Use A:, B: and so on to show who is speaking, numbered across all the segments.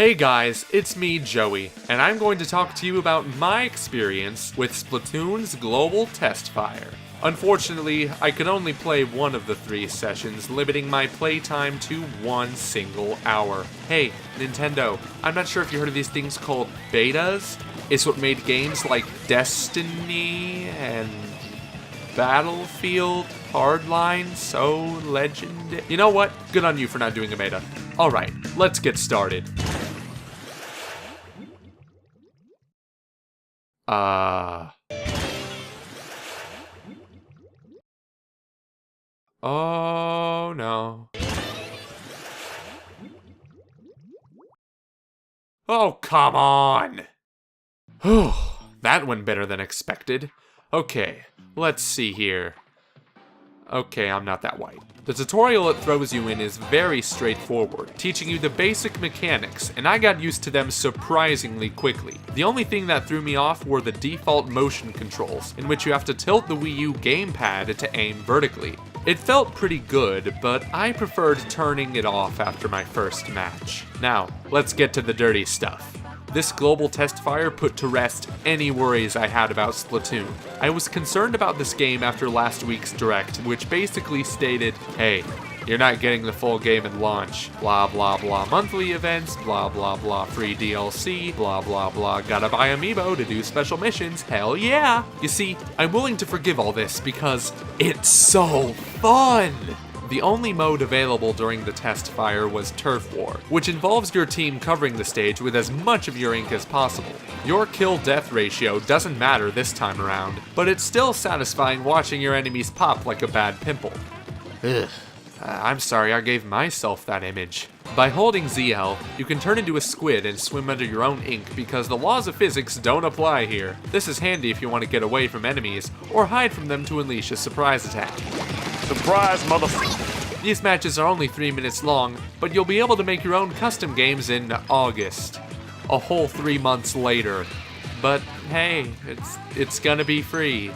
A: Hey guys, it's me, Joey, and I'm going to talk to you about my experience with Splatoon's global Testfire. Unfortunately, I could only play one of the 3 sessions, limiting my playtime to 1 single hour. Hey, Nintendo, I'm not sure if you heard of these things called betas. It's what made games like Destiny and Battlefield Hardline so legendary. You know what? Good on you for not doing a beta. Alright, let's get started. Oh no. Oh, come on! Whew, that went better than expected. Okay, let's see here. Okay, I'm not that white. The tutorial it throws you in is very straightforward, teaching you the basic mechanics, and I got used to them surprisingly quickly. The only thing that threw me off were the default motion controls, in which you have to tilt the Wii U gamepad to aim vertically. It felt pretty good, but I preferred turning it off after my first match. Now, let's get to the dirty stuff. This global Testfire put to rest any worries I had about Splatoon. I was concerned about this game after last week's Direct, which basically stated, hey, you're not getting the full game at launch, blah blah blah monthly events, blah blah blah free DLC, blah blah blah gotta buy amiibo to do special missions, hell yeah! You see, I'm willing to forgive all this because it's so fun! The only mode available during the Testfire was Turf War, which involves your team covering the stage with as much of your ink as possible. Your kill-death ratio doesn't matter this time around, but it's still satisfying watching your enemies pop like a bad pimple. Ugh. I'm sorry I gave myself that image. By holding ZL, you can turn into a squid and swim under your own ink because the laws of physics don't apply here. This is handy if you want to get away from enemies, or hide from them to unleash a surprise attack.
B: Surprise, motherfucker!
A: These matches are only 3 minutes long, but you'll be able to make your own custom games in August. A whole 3 months later. But hey, it's gonna be free.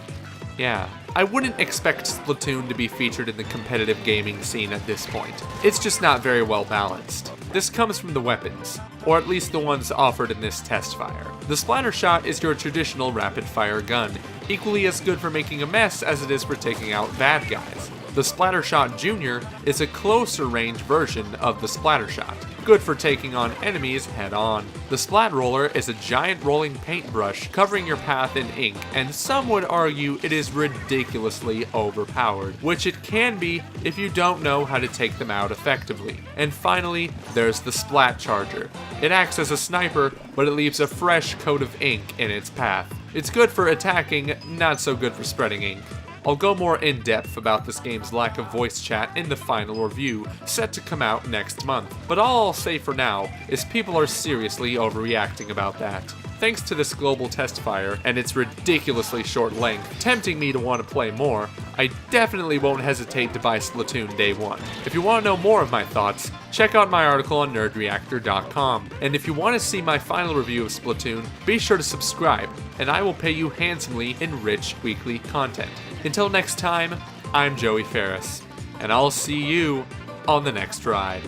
A: Yeah. I wouldn't expect Splatoon to be featured in the competitive gaming scene at this point. It's just not very well balanced. This comes from the weapons, or at least the ones offered in this Testfire. The Splatter Shot is your traditional rapid-fire gun, equally as good for making a mess as it is for taking out bad guys. The Splatter Shot Jr. is a closer range version of the Splatter Shot, good for taking on enemies head-on. The Splat Roller is a giant rolling paintbrush covering your path in ink, and some would argue it is ridiculously overpowered, which it can be if you don't know how to take them out effectively. And finally, there's the Splat Charger. It acts as a sniper, but it leaves a fresh coat of ink in its path. It's good for attacking, not so good for spreading ink. I'll go more in-depth about this game's lack of voice chat in the final review, set to come out next month. But all I'll say for now is people are seriously overreacting about that. Thanks to this global Testfire and its ridiculously short length, tempting me to want to play more, I definitely won't hesitate to buy Splatoon day one. If you want to know more of my thoughts, check out my article on nerdreactor.com. And if you want to see my final review of Splatoon, be sure to subscribe, and I will pay you handsomely in rich weekly content. Until next time, I'm Joey Ferris, and I'll see you on the next ride.